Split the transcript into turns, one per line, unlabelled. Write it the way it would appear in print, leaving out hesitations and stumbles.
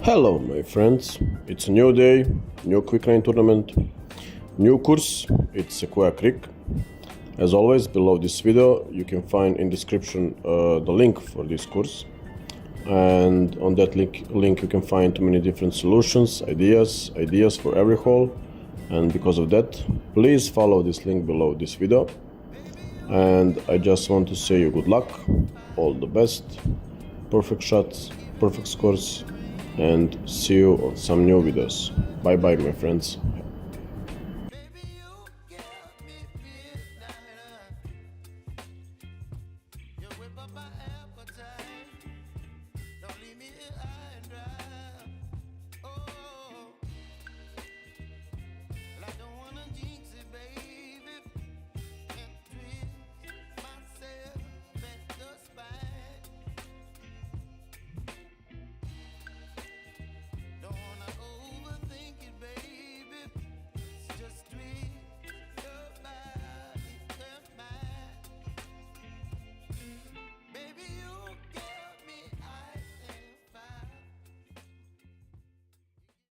Hello my friends, it's a new day, new quicklane tournament, new course, it's Sequoia Creek. As always, below this video you can find in description the link for this course, and on that link you can find too many different solutions, ideas for every hole. And because of that, please follow this link below this video. And I just want to say you good luck, all the best, perfect shots, perfect scores, and see you on some new videos. Bye bye my friends.